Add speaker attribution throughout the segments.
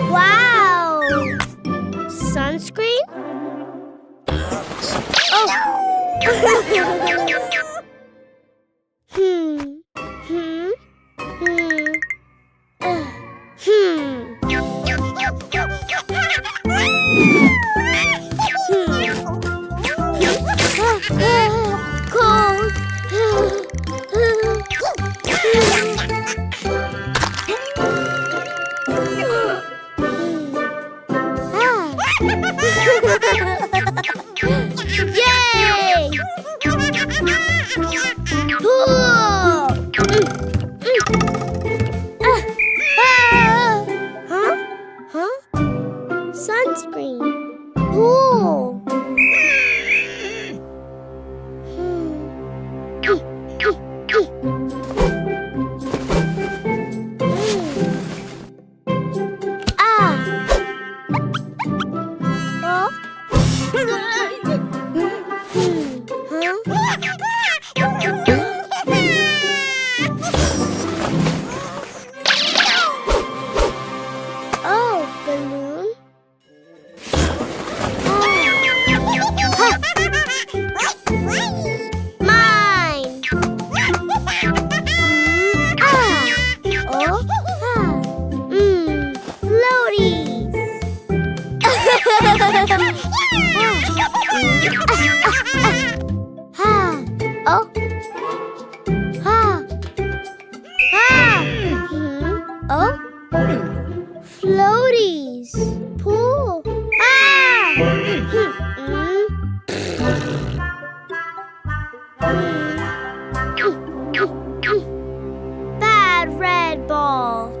Speaker 1: Wow! Sunscreen? Cold. Yay! Sunscreen. Ooh. Balloon. Mine. Floaties. Floaties. Pool. Bad red ball.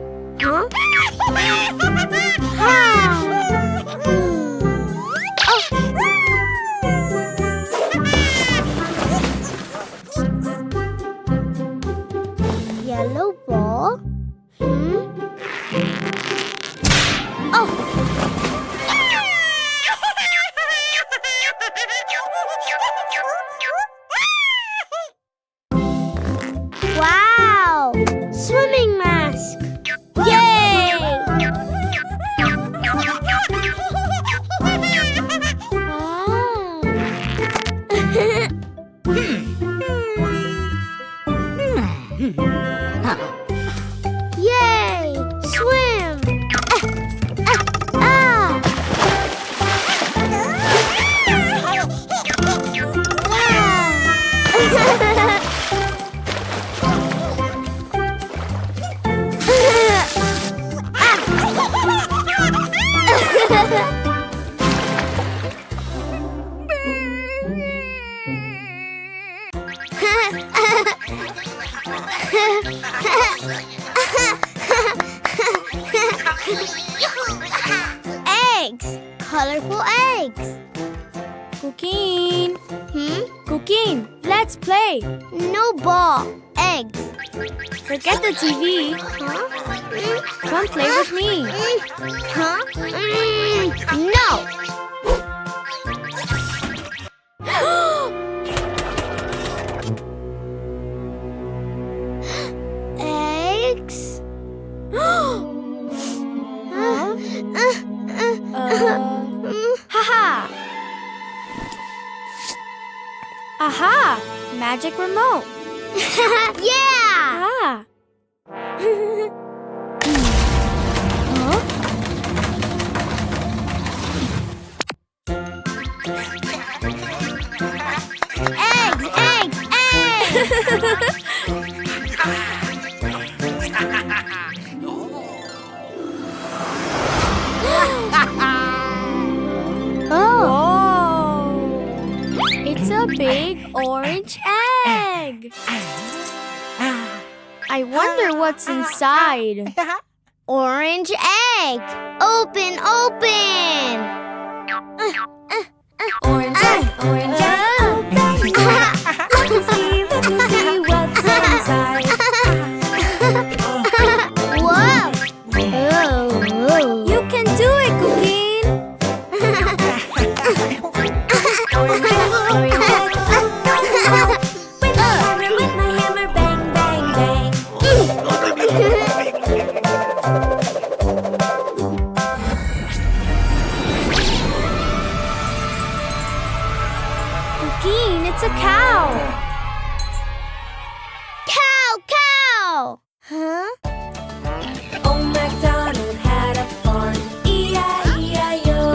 Speaker 1: Yellow ball. Wow! Swimming mask! Yay! Yay! Swim! Eggs! Colorful eggs!
Speaker 2: Cuquín! Cuquín, let's play!
Speaker 1: No ball. Eggs.
Speaker 2: Forget the TV. Come play with me.
Speaker 1: No! Eggs?
Speaker 2: Haha! Aha! Magic remote.
Speaker 1: Yeah!
Speaker 2: Ah.
Speaker 1: Eggs! Eggs! Eggs!
Speaker 2: Oh! It's a big orange egg. I wonder what's inside.
Speaker 1: Orange egg! Open, open!
Speaker 2: Orange egg, orange egg, open. Let me see what's inside.
Speaker 1: Whoa! Oh.
Speaker 2: You can do it, Cuquín. Orange egg, orange egg, with my hammer, bang, bang, bang.
Speaker 1: Huh?
Speaker 2: Old MacDonald had a farm, E-I-E-I-O.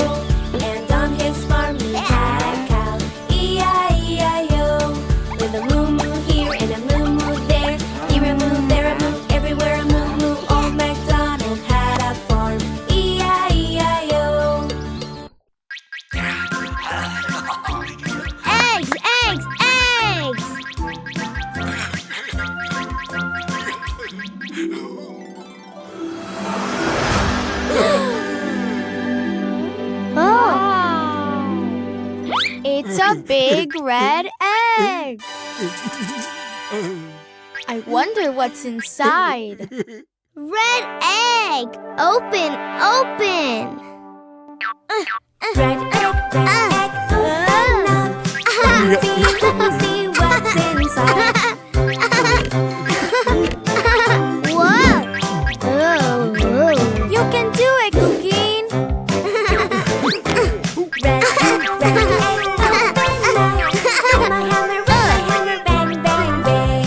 Speaker 2: And on his farm he had a cow, E-I-E-I-O. With a moo-moo here and a moo-moo there, here a moo, there a moo, everywhere a moo-moo. Old MacDonald had a farm, E-I-E-I-O.
Speaker 1: Eggs, eggs, eggs! Oh! It's a big red egg. I wonder what's inside. Red egg! Open, open!
Speaker 2: Red egg, open up. Let me see what's inside.
Speaker 1: Whoa! Oh.
Speaker 2: You can do it, Cuquín. Red egg, open up. With my hammer, bang, bang, bang.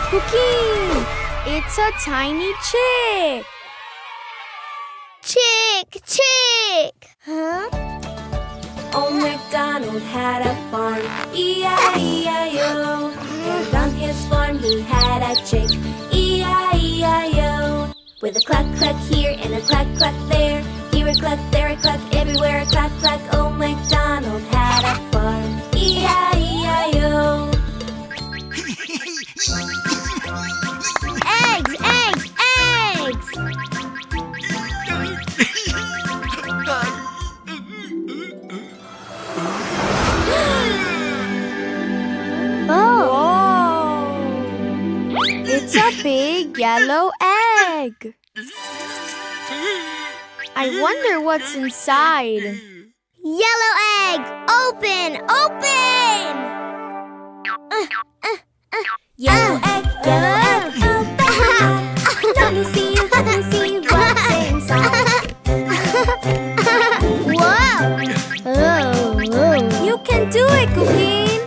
Speaker 1: Cuquín! It's a tiny chick. Chick, chick! Huh?
Speaker 2: Old MacDonald had a farm, E-I-E-I-O. And on his farm he had a chick, E-I-E-I-O. With a cluck, cluck here and a cluck, cluck there. Here a cluck, there a cluck, everywhere a cluck, cluck. Old MacDonald had a farm, E-I-E-I-O.
Speaker 1: Eggs, eggs, eggs! Oh! It's a big yellow egg. I wonder what's inside. Yellow egg! Open, open!
Speaker 2: Yellow egg, open up. Let me see what's inside.
Speaker 1: Whoa! Oh.
Speaker 2: You can do it, Cuquín.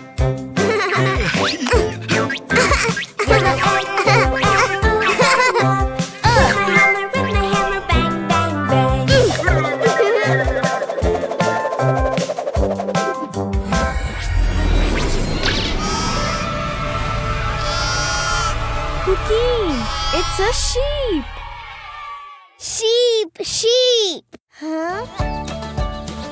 Speaker 2: Yellow egg, open up. With my hammer, bang, bang, bang.
Speaker 1: Cuquín, it's a sheep. Sheep, sheep. Huh?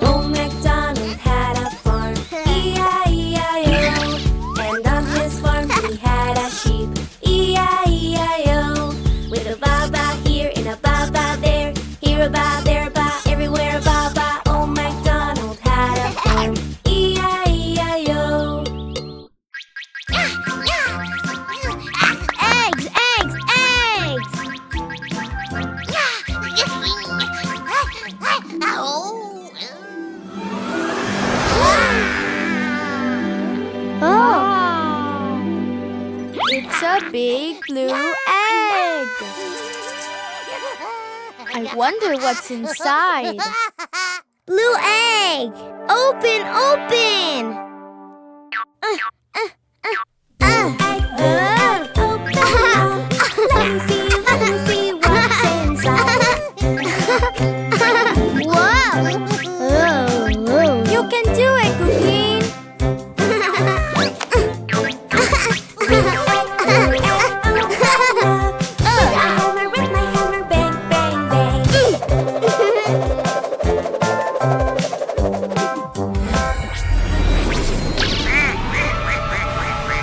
Speaker 2: Old MacDonald had a farm, E-I-E-I-O. And on his farm he had a sheep, E-I-E-I-O. With a ba-ba here and a ba-ba there, here a ba, there a ba, everywhere a ba-ba. Old MacDonald had a farm, E-I-E-I-O.
Speaker 1: Eggs, eggs, eggs. Oh. It's a big blue egg. I wonder what's inside. Blue egg! Open, open!
Speaker 2: Open up. Let me see what's inside.
Speaker 1: Whoa! Oh.
Speaker 2: You can do it, Cuquín. With my hammer, bang, bang, bang.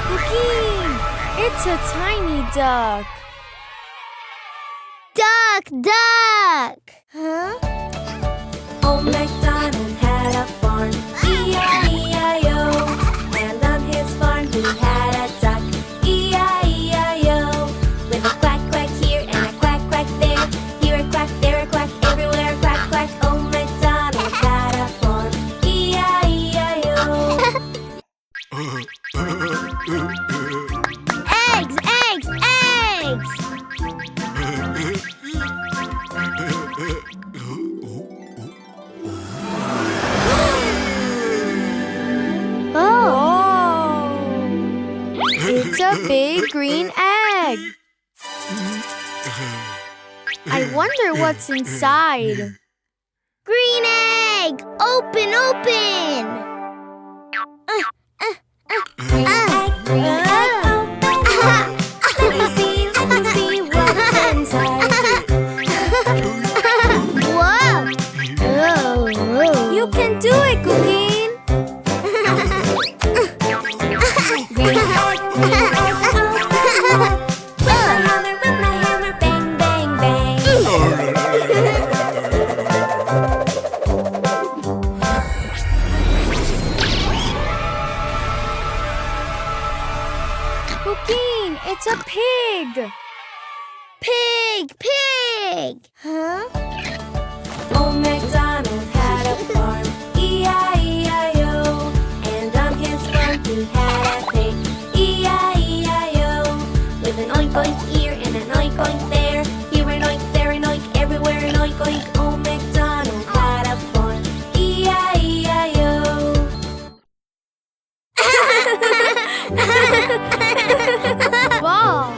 Speaker 1: Cuquín, it's a tiny duck. Duck, duck. Huh?
Speaker 2: Old MacDonald had a farm, E-I-E-I-O. And on his farm he had a duck, E-I-E-I-O. With a quack, quack here and a quack, quack there. Here a quack, there a quack, everywhere a quack, quack. Old MacDonald had a farm, E-I-E-I-O.
Speaker 1: Eggs, eggs, eggs. big green egg. I wonder what's inside. Green egg! Open, open!
Speaker 2: Green egg, open. Let me see what's inside.
Speaker 1: Whoa! You can do it, Cuquín!
Speaker 2: Green egg, open. With my hammer, bang, bang, bang.
Speaker 1: Cuquín, it's a pig! Pig! Pig! Huh?
Speaker 2: Old MacDonald had a farm, E-I-E-I-O. And on his farm he had a pig, E-I-E-I-O. With an oink oink here and an oink oink there, here an oink, there an oink, everywhere an oink oink. Old MacDonald had a farm, E-I-E-I-O.
Speaker 1: Ball!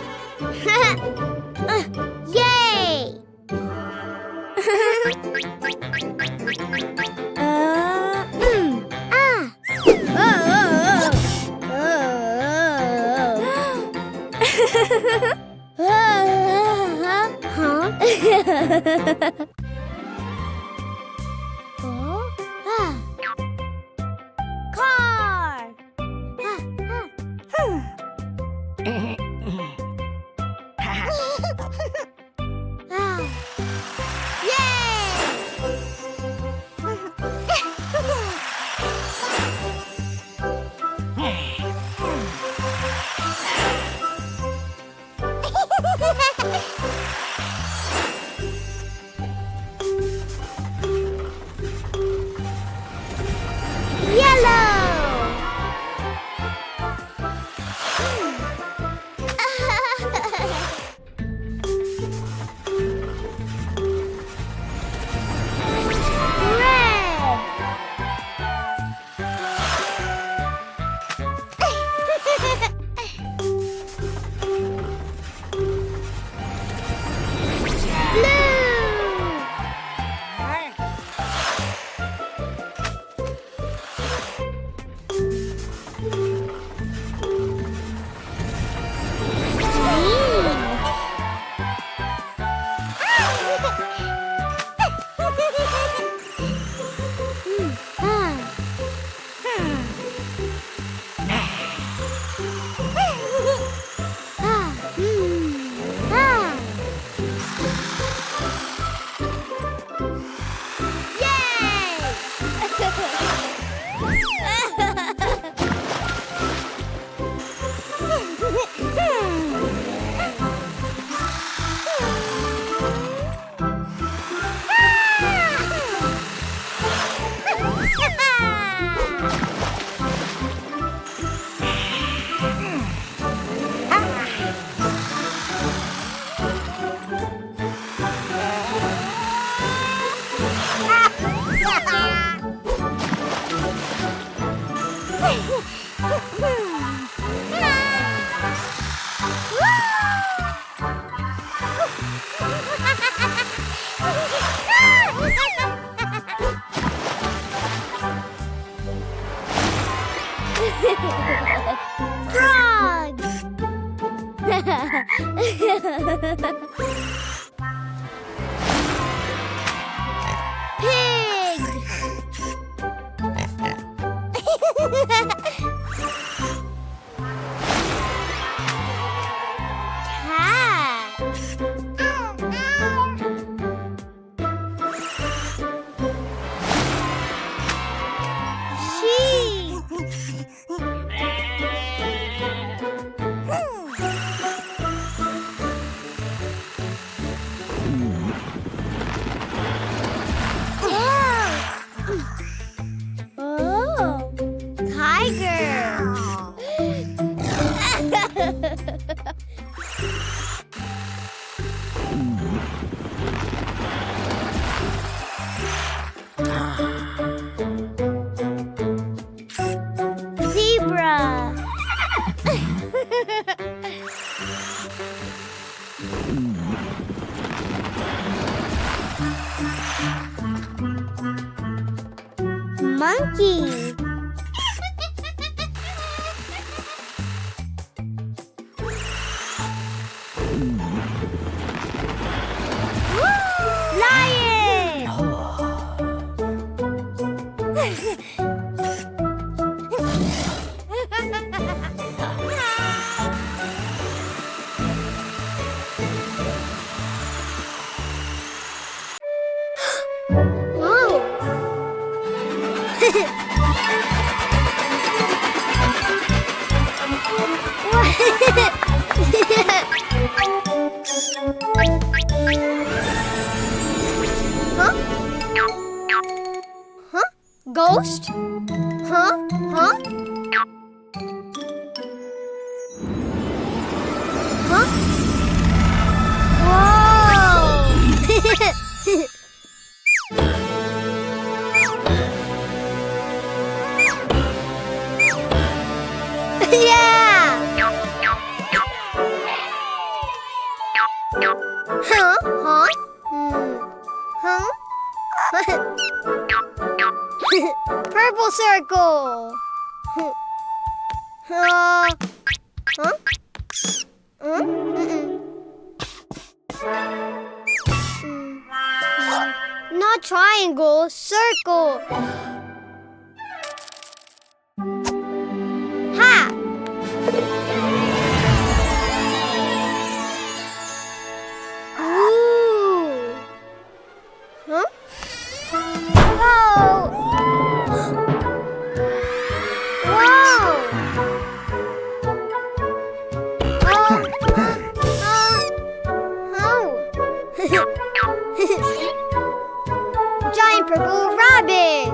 Speaker 1: Yay! Car! Frogs! Pig! Zebra. monkey. Lion. Whoa. Huh? Huh? Ghost? Huh? Huh? Huh? Whoa! Yeah! Huh? Huh? Huh? Purple circle. Huh? Mm-mm. Not triangle, circle. Ha! Ooh. Huh? Whoa! Whoa! Giant purple rabbit.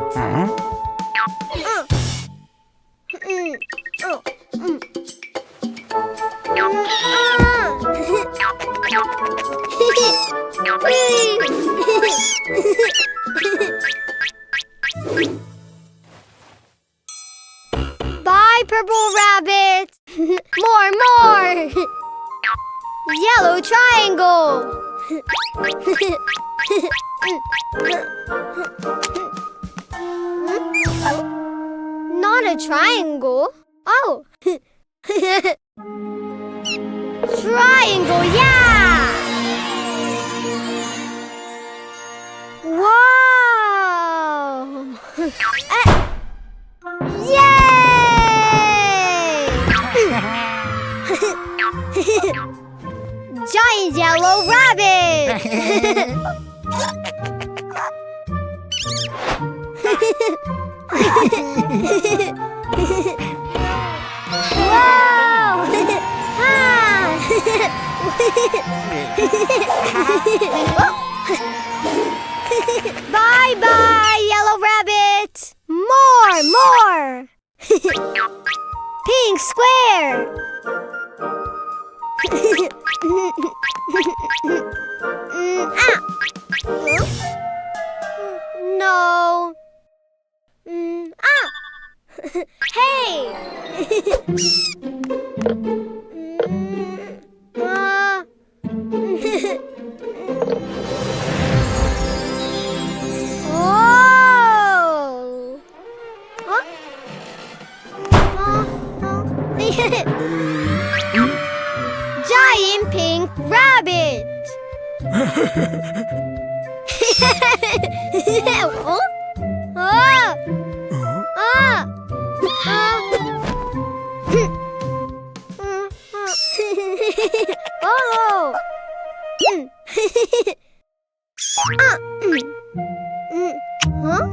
Speaker 1: Bye, purple rabbit. More. Yellow triangle. Not a triangle. Oh. Triangle, yeah! Wow! Yay! Giant yellow rabbit! Wow! Bye-bye, yellow rabbit! More! Pink square! No! Hey! Oh! Huh? Giant pink rabbit! Oh? Oh! Huh?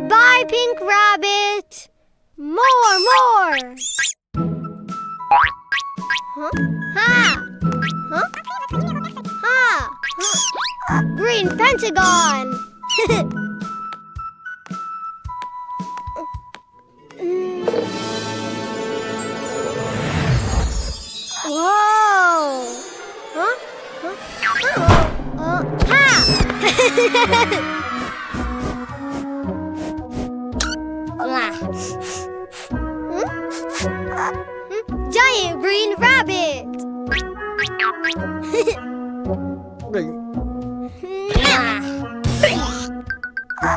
Speaker 1: Bye, pink rabbit! More! Huh? Ha! Huh? Ha! Huh? Green pentagon! Whoa! Huh? Ha! Giant green rabbit! Bye,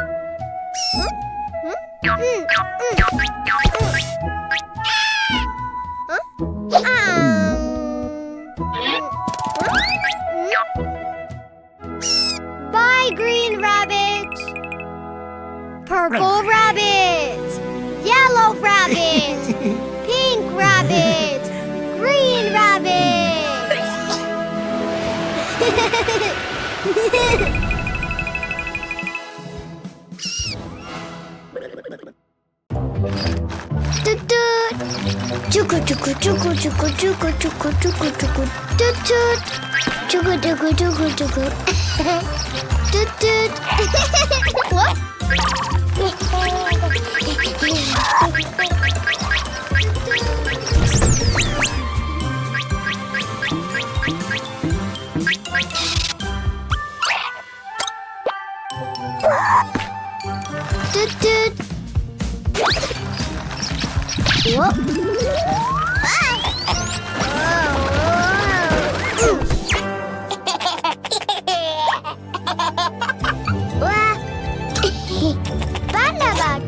Speaker 1: green rabbit. Purple rabbit. Yellow rabbit. Pink rabbit. Green rabbit. Toot toot. Chuku chuku chuku chuku chuku chuku chuku chuku. Toot toot. Chuku chuku chuku chuku. Toot toot. What? Toot toot. What? Panda bag.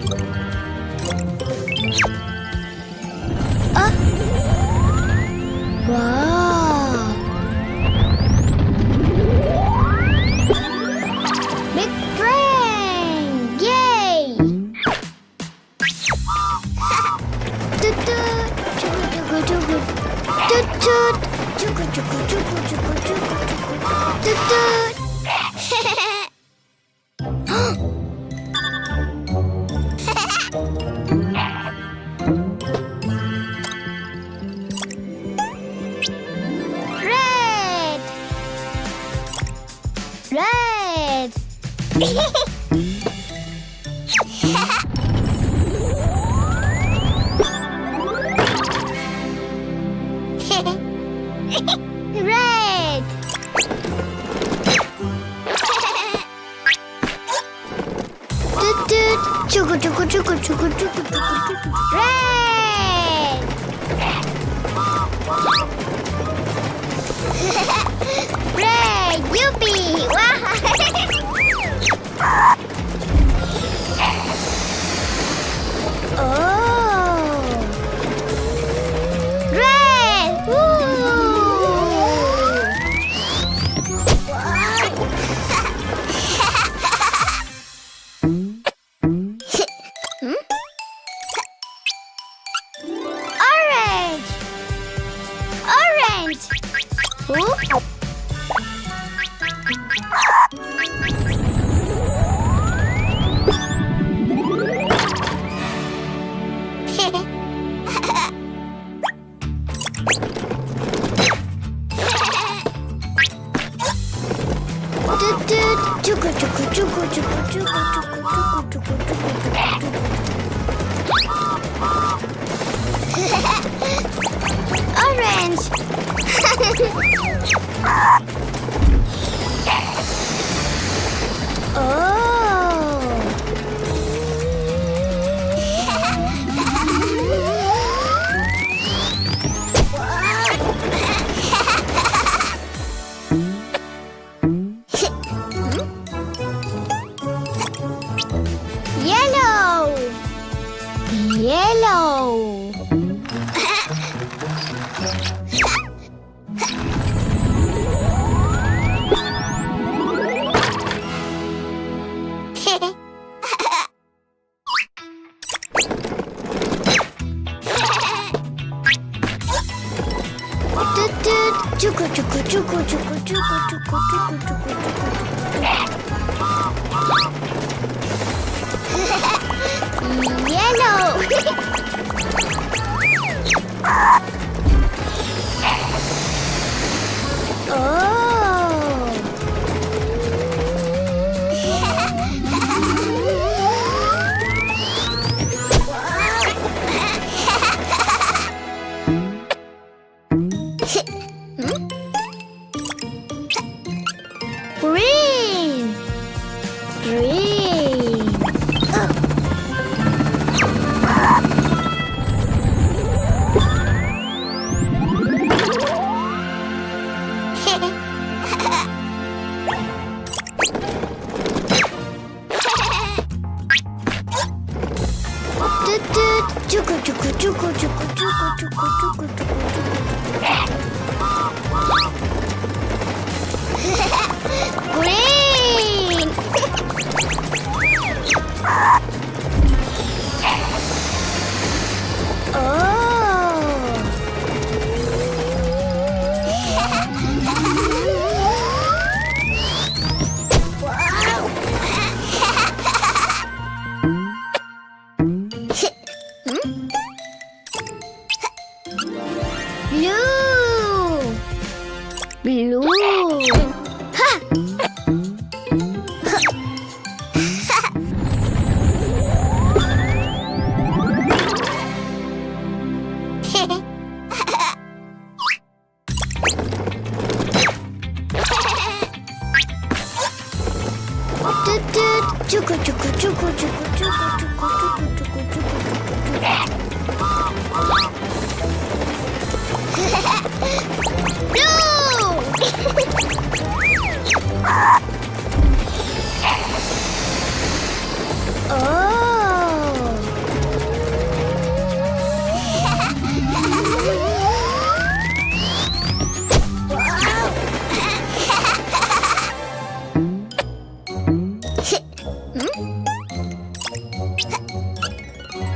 Speaker 1: Wow. Big train. Yay. Toot toot. Chuku chuku chuku. Toot toot. Chuku chuku chuku chuku chuku chuku. Toot toot. Red. Red. Red. Toot toot. Chuku chuku chuku chuku chuku chuku. Red. Red. Yippee. Wow. Oh. Red. Woo. Orange. Orange. Ooh. Toot toot. Chuku chuku chuku chuku chuku chuku chuku chuku chuku chuku. Orange. Yellow. Yellow. Chuku chuku chuku chuku chuku chuku chuku chuku chuku. Yellow. Green. chuku, chuku, chuku, chuku, chuku, chuku, chuku, Green! Blue. Ha! Chuku, chuku, chuku, chuku, chuku, chuku, chuku, chuku, chuku.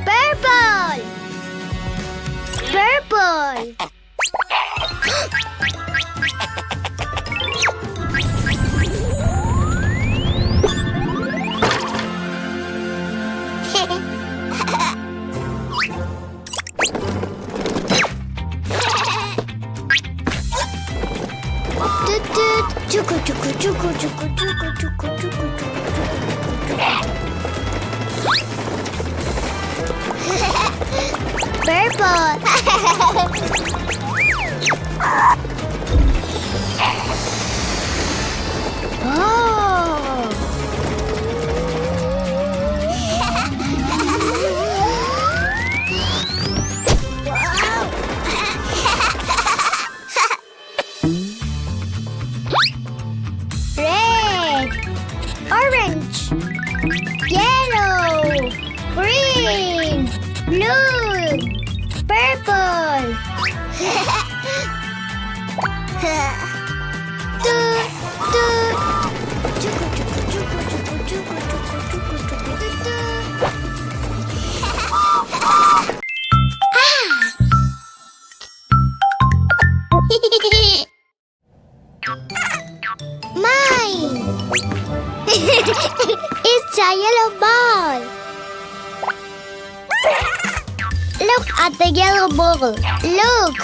Speaker 1: Purple! Chuku, chuku, chuku, chuku, chuku, chuku, chuku, chuku. Purple! Red! Orange! Yellow! Green! Blue! Purple! Mine! It's a yellow ball! Look at the yellow ball. Look!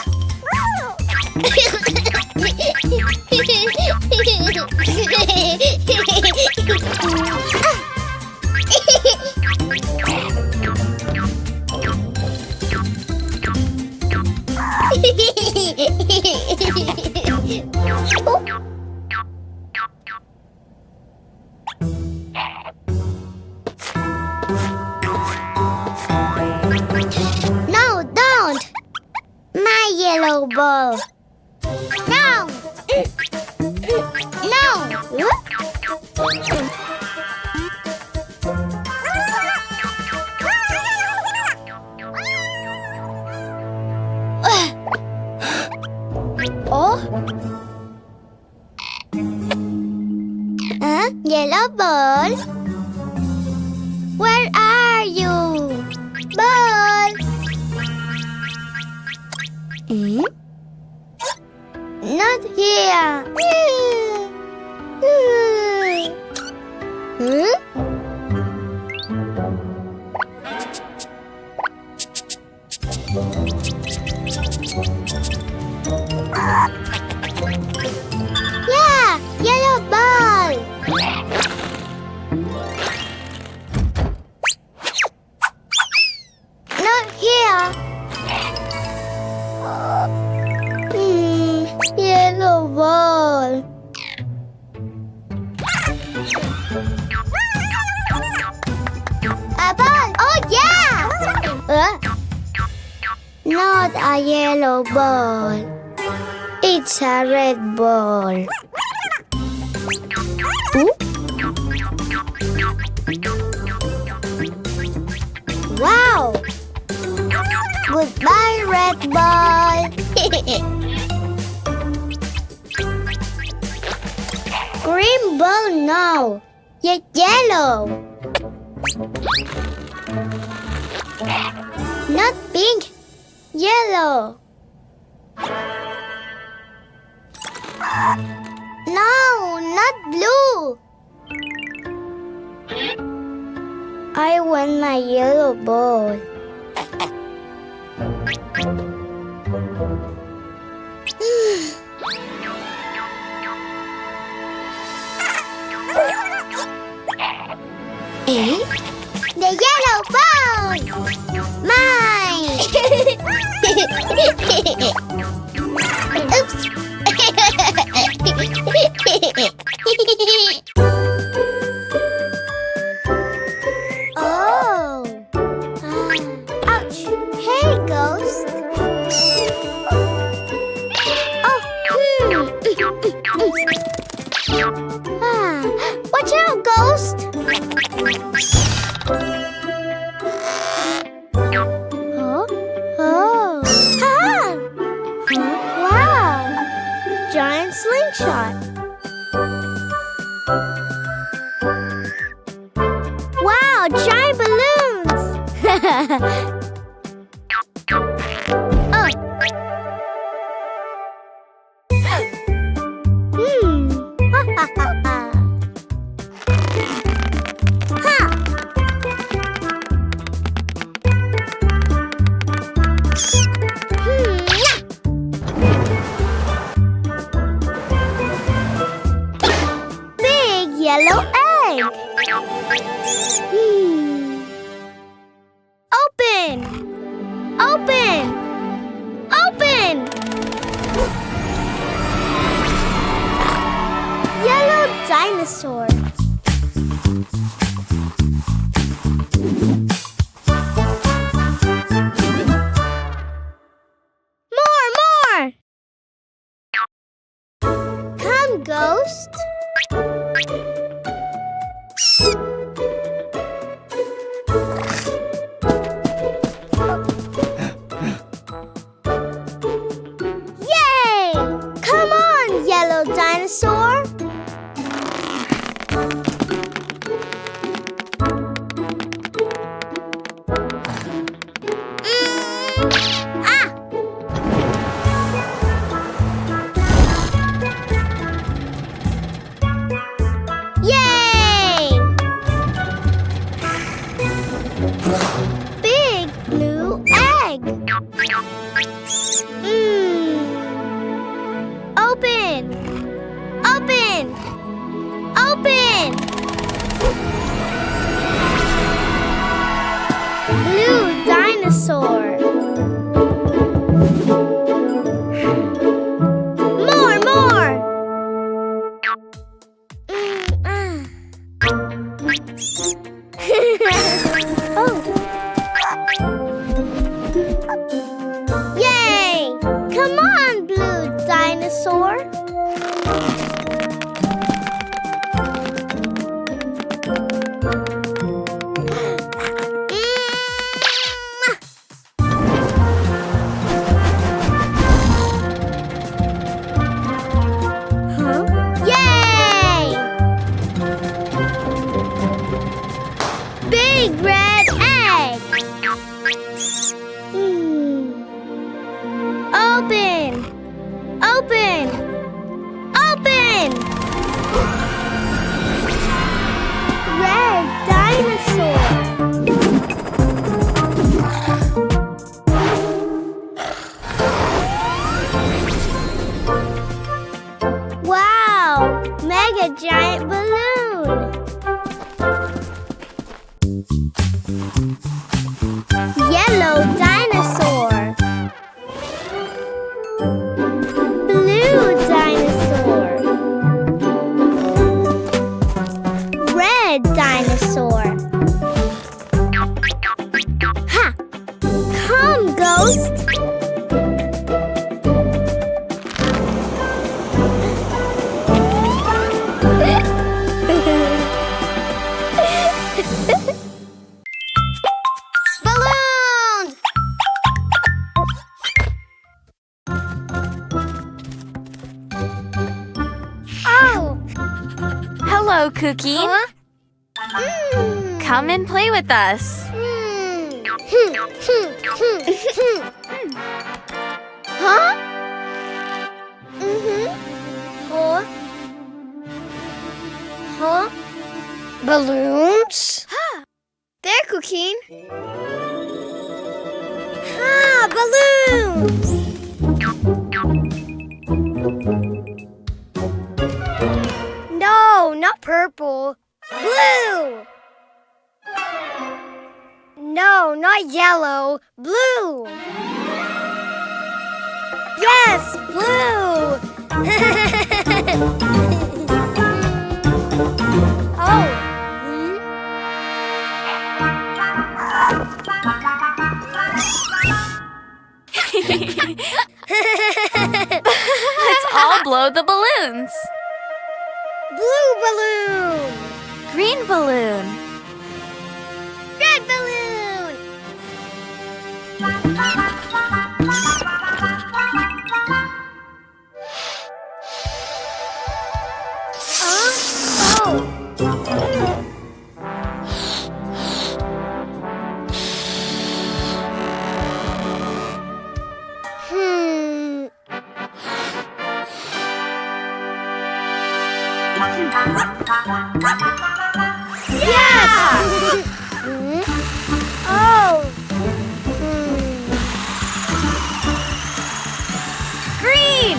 Speaker 1: No, don't! My yellow ball. No! No! Oh? Yellow ball? Where are you? Ball? Not here. Yeah, yellow ball. Not here. Yellow ball. A ball. Oh yeah. Not a yellow ball. It's a red ball. Wow! Goodbye, red ball. Green ball, no. Yellow. Not pink. Yellow. No, not blue. I want my yellow ball. Eh? The yellow ball! Mine! Oops! Oh! Ouch! Hey, ghost! Oh! Watch out, ghost! Huh? Oh! Ha! Huh? Wow! Giant slingshot! Wow! Giant balloons! Oh! Ha ha ha ha! Ha! Big yellow egg. Open! Open! Open! Yellow dinosaur. More! Come, ghost. Yay! Come on, yellow dinosaur. Ah! Yay! Big blue egg. Open! Open! Open! Blue dinosaur. More! Oh! Yay! Come on, blue dinosaur. Huh? Yay! Big red egg. Open! Open! Open! Red dinosaur. Wow! Mega giant balloon. Yellow dinosaur. Blue dinosaur. Red dinosaur. Ha! Come, ghost. Balloons!
Speaker 3: Cuquín.
Speaker 1: Huh?
Speaker 3: Come and play with us.
Speaker 1: Huh? Huh? Huh? Balloons? There, Cuquín. Balloons! No, not purple. Blue! No, not yellow. Blue! Yes, blue! Oh.
Speaker 3: Let's all blow the balloons.
Speaker 1: Blue balloon!
Speaker 3: Green balloon.
Speaker 1: Red balloon! Yes! Oh!
Speaker 3: Green.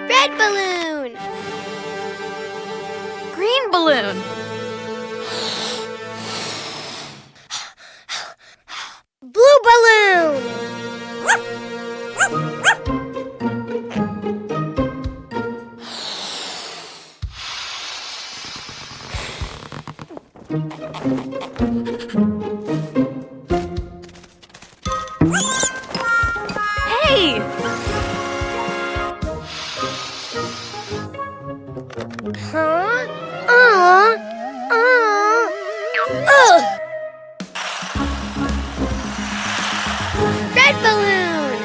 Speaker 1: Red balloon!
Speaker 3: Green balloon.
Speaker 1: Blue balloon!
Speaker 3: Hey!
Speaker 1: Huh? Red balloon!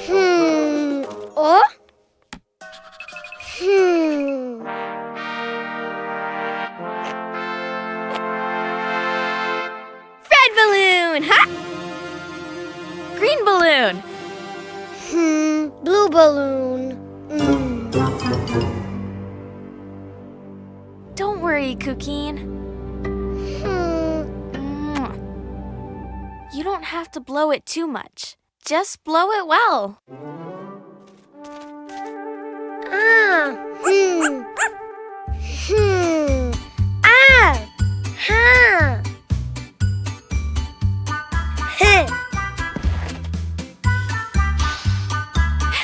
Speaker 1: Woo! Oh? Red balloon! Ha!
Speaker 3: Green balloon.
Speaker 1: Blue balloon.
Speaker 3: Don't worry, Cuquín. You don't have to blow it too much. Just blow it well.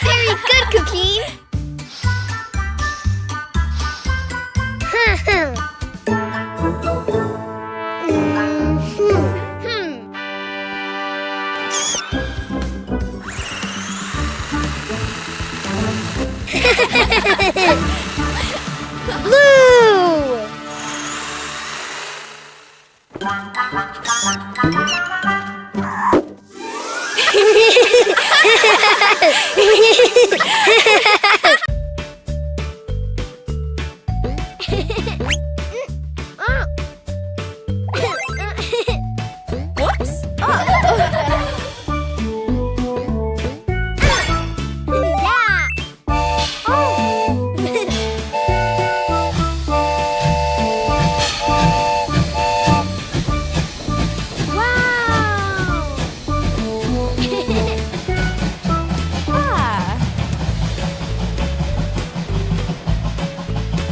Speaker 1: Very good, Cuquín. Blue!
Speaker 3: Whoops.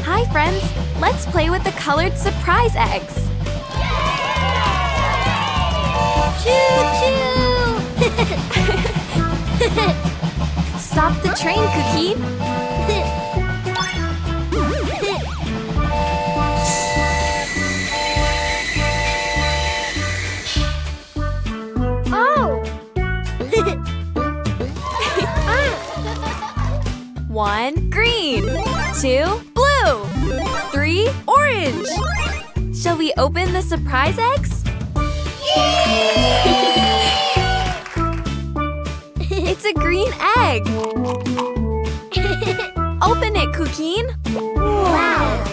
Speaker 3: Hi, friends. Let's play with the colored surprise eggs.
Speaker 1: Choo-choo!
Speaker 3: Stop the train, Cuquín.
Speaker 1: Oh!
Speaker 3: 1, green. 2, blue. 3, orange. Shall we open the surprise eggs? It's a green egg. Open it, Cuquín.
Speaker 1: Wow.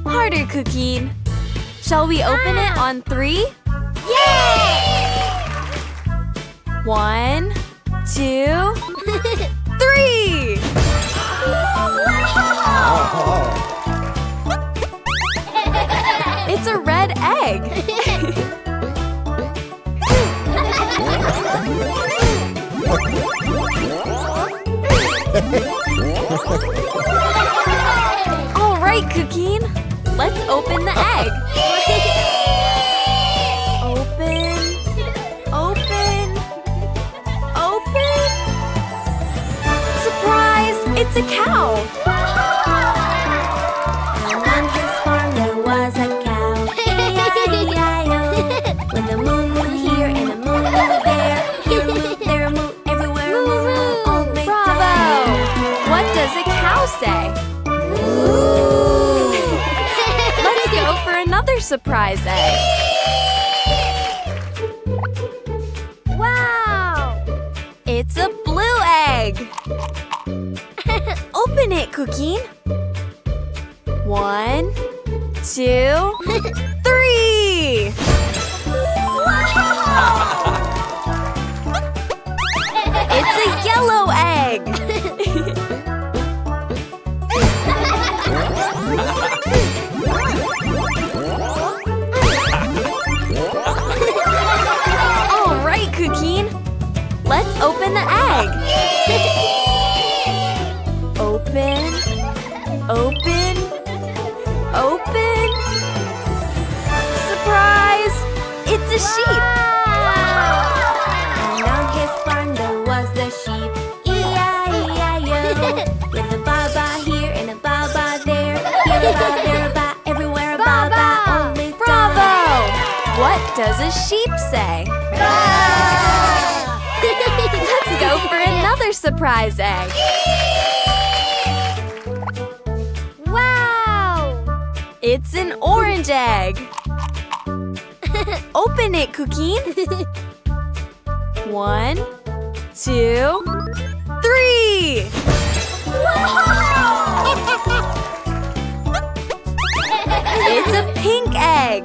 Speaker 3: Harder, Cuquín. Shall we open it on 3?
Speaker 1: Yay!
Speaker 3: 1, 2, 3! It's a red egg. All right, Cuquín. Let's open the egg. Open. Open. Open. Surprise! It's a cow.
Speaker 2: And on his farm there was a cow. E-I-E-I-O. With a moo moo here and a moo moo there. Here a moo, there a moo, everywhere a moo moo. Old
Speaker 3: Bravo!
Speaker 2: MacDonald.
Speaker 3: What does a cow say? Let's go for another surprise egg.
Speaker 1: Wow!
Speaker 3: It's a blue egg. Open it, Cuquín. 1, 2, 3. It's a yellow egg. All right, Cuquín. Let's open the egg. Open. Open. Open. Surprise! It's a sheep.
Speaker 2: And on his farm there was a sheep. E-I-E-I-O. With a ba-ba here and a ba-ba there. Here a ba, there a ba, everywhere a ba-ba. Old MacDonald.
Speaker 3: Bravo! What does a sheep say? Let's go for another surprise egg.
Speaker 1: Wow!
Speaker 3: It's an orange egg. Open it, Cuquín. 1, 2, 3. It's a pink egg.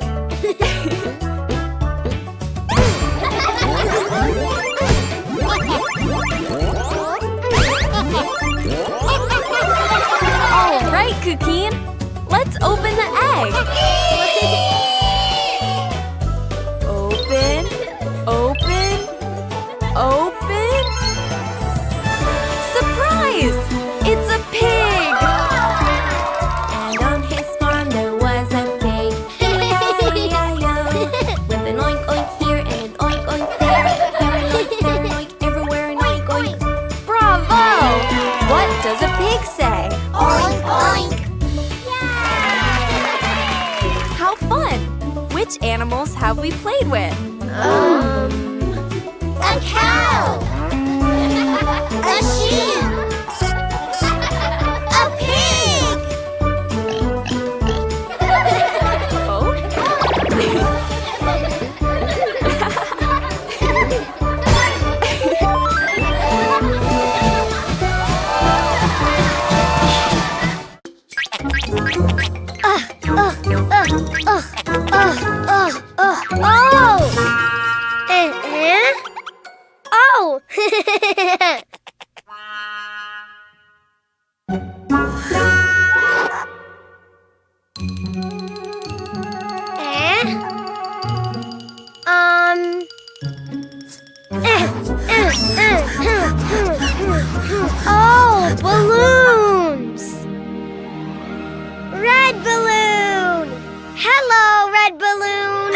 Speaker 3: All right, Cuquín. Let's open the egg. Open, open, open. Surprise! It's a pig.
Speaker 2: And on his farm there was a pig. E-I-E-I-O. With an oink oink here and an oink oink there. Here an oink, there an oink, everywhere an oink oink.
Speaker 3: Bravo! What does a pig say?
Speaker 1: Oink, oink!
Speaker 3: How fun! Which animals have we played with?
Speaker 1: A cow! A sheep! A pig!
Speaker 3: Oh?
Speaker 1: Oh! Oh, balloons! Red balloon! Hello, red balloon!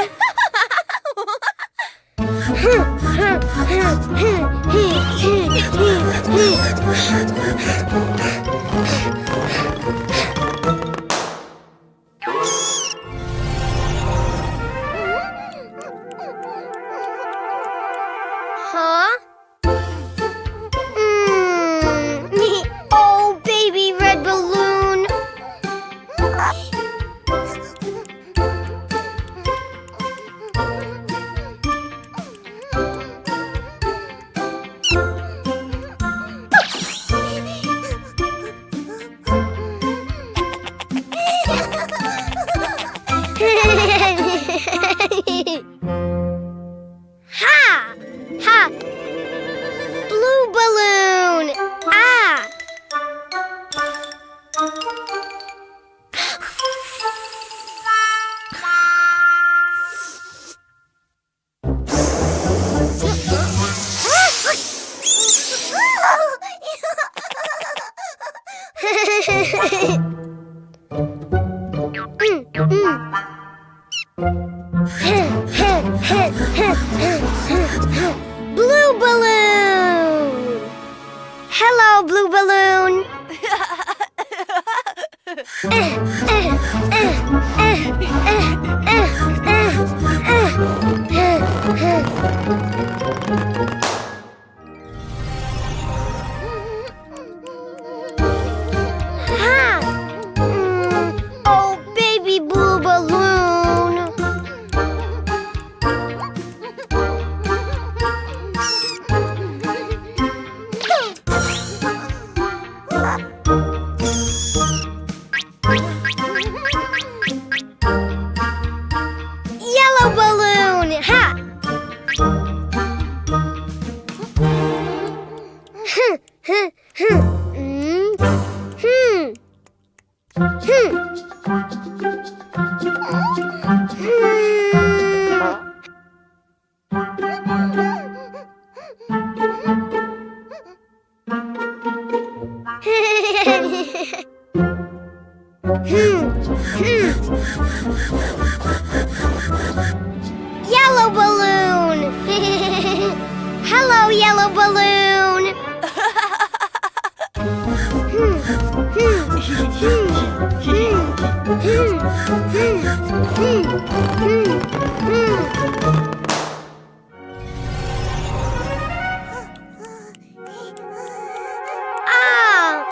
Speaker 1: Blue balloon! Hello, blue balloon! Oh, baby blue balloon! Yellow balloon! Ha! Yellow balloon! Hello, yellow balloon! Ah!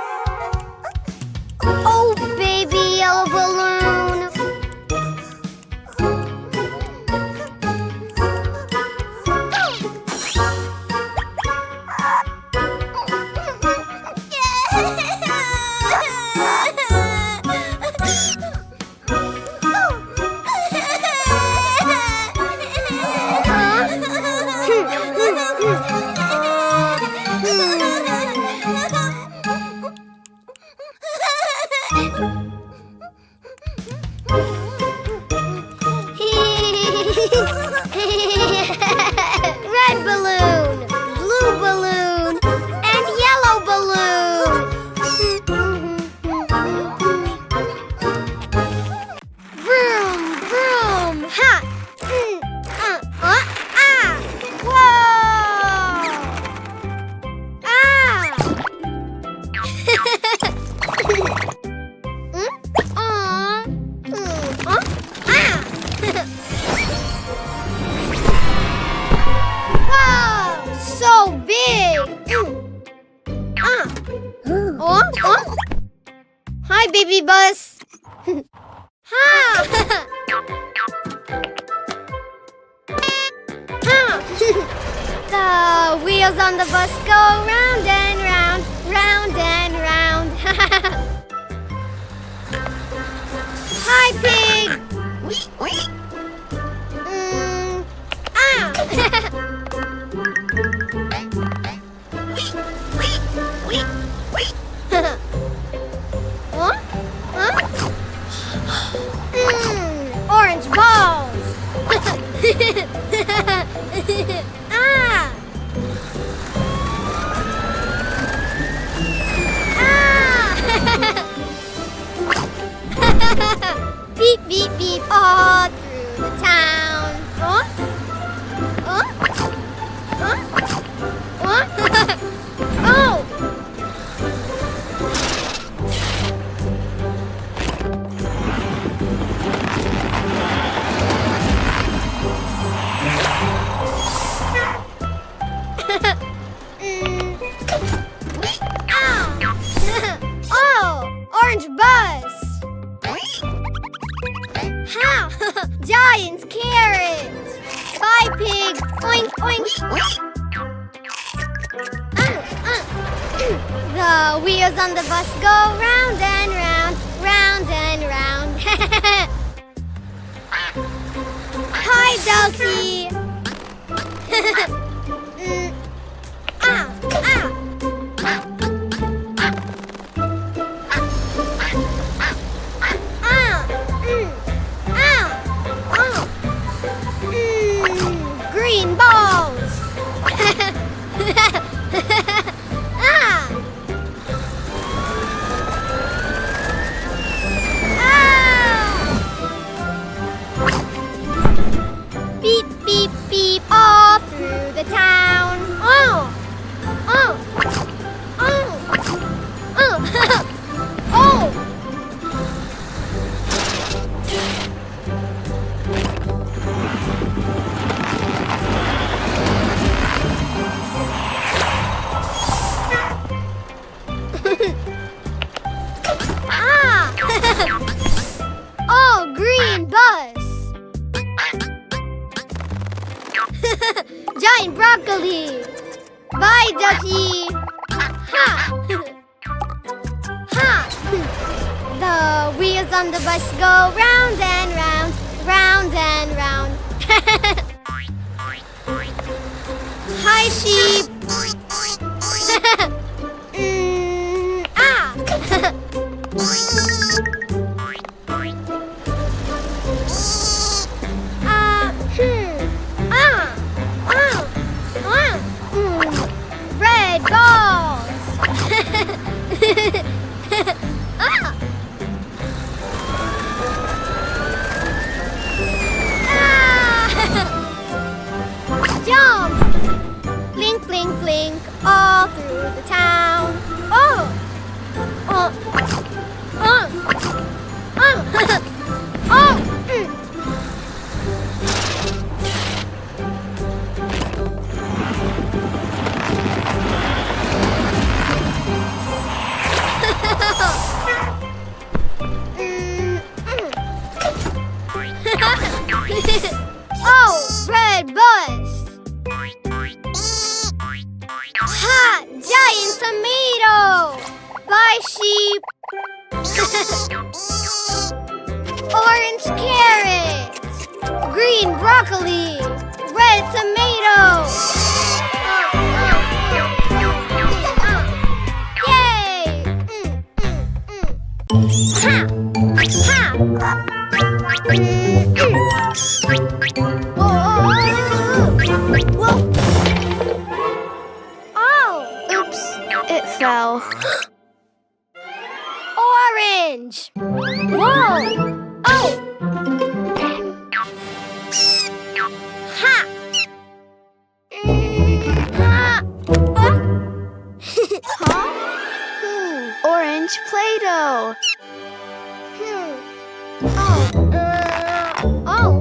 Speaker 1: Oh, baby yellow balloon! Red balloon, blue balloon, and yellow balloon. Vroom, vroom, ha! Whoa! Ah! Wow, so big! Hi, baby bus. The wheels on the bus go round and round, round and round. Hi, pig. Orange balls. Beep, beep, beep, all through the town. Oh! Oh! Orange bus! Ha! Giant carrot! Bye, pig! Oink, oink! The wheels on the bus go round and round, round and round. Hi, Ducky! Green balls! Beep, beep. beep, beep, all through the town. Oh! Oh! Oh! Oh! Oh! Ah! Oh, green bus! Giant broccoli! Bye, ducky! Ha! Ha! The wheels on the bus go round and round, round and round. Hi, sheep! Ah! Red balls! Ah! Jump! Blink, blink, blink, all through the town. Oh! Oh! Oh! Oh! Oh! Oh, red bus! Ha! Giant tomato! Bye, sheep! Orange carrot! Green broccoli! Red tomato! Yay! Ha! Ha! Whoa! Oh!
Speaker 3: Oops, it fell.
Speaker 1: Orange! Whoa! Oh! Ha! Ha! Huh?
Speaker 3: Orange Play-Doh.
Speaker 1: Oh. Oh.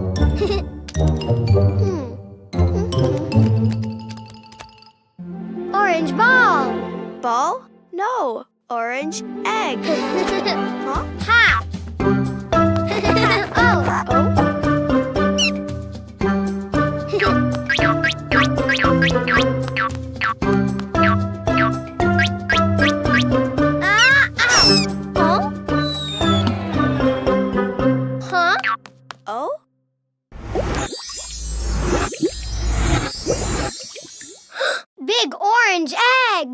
Speaker 1: Orange ball.
Speaker 3: Ball? No, orange egg.
Speaker 1: Huh? Ha! Oh.
Speaker 3: Oh,
Speaker 1: Ah! Ow! Huh? Huh?
Speaker 3: oh?
Speaker 1: Big orange egg!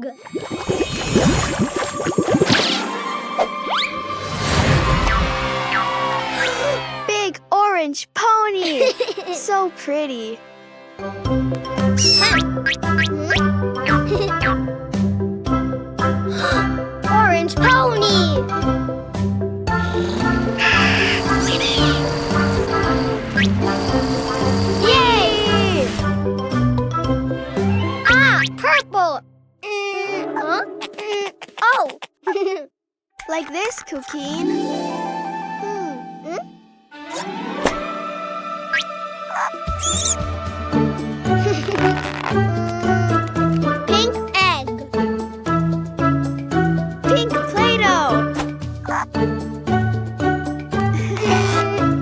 Speaker 3: Big orange pony. So pretty.
Speaker 1: Orange pony! Yay! Ah, purple! Huh? Oh!
Speaker 3: Like this, Cuquin.
Speaker 1: Pink egg.
Speaker 3: Pink Play-Doh.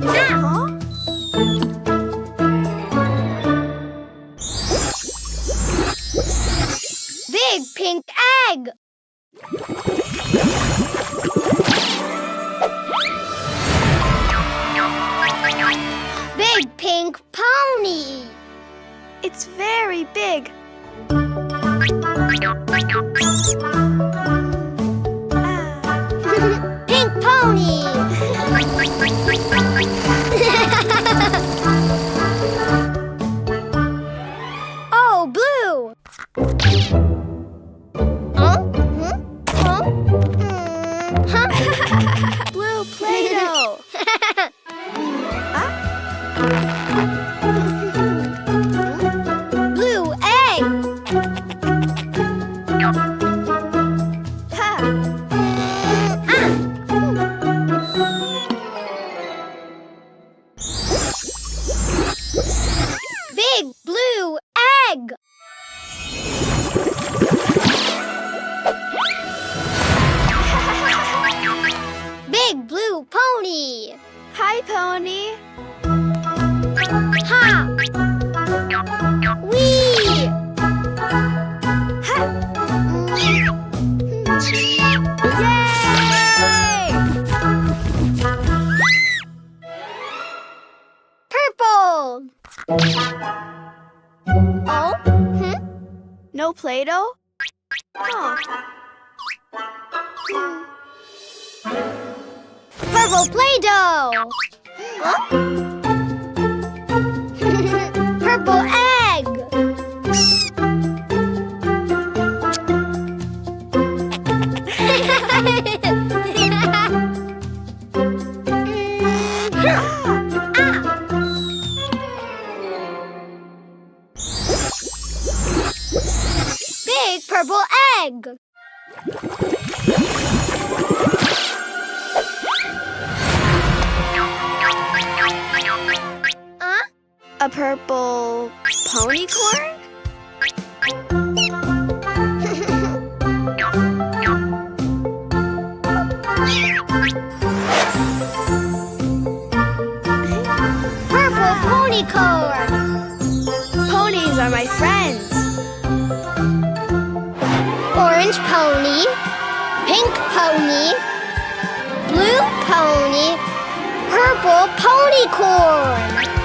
Speaker 1: Huh? Big pink egg. Big pink pony.
Speaker 3: It's very big.
Speaker 1: Pink pony. Oh, blue. Huh? Huh? Huh?
Speaker 3: Blue Play-Doh.
Speaker 1: no Play-Doh? Huh. Purple Play-Doh! Huh? Purple egg! Big purple egg! A purple ponycorn? Purple ponycorn! Ponies are my friends. Orange pony, pink pony, blue pony, purple ponycorn.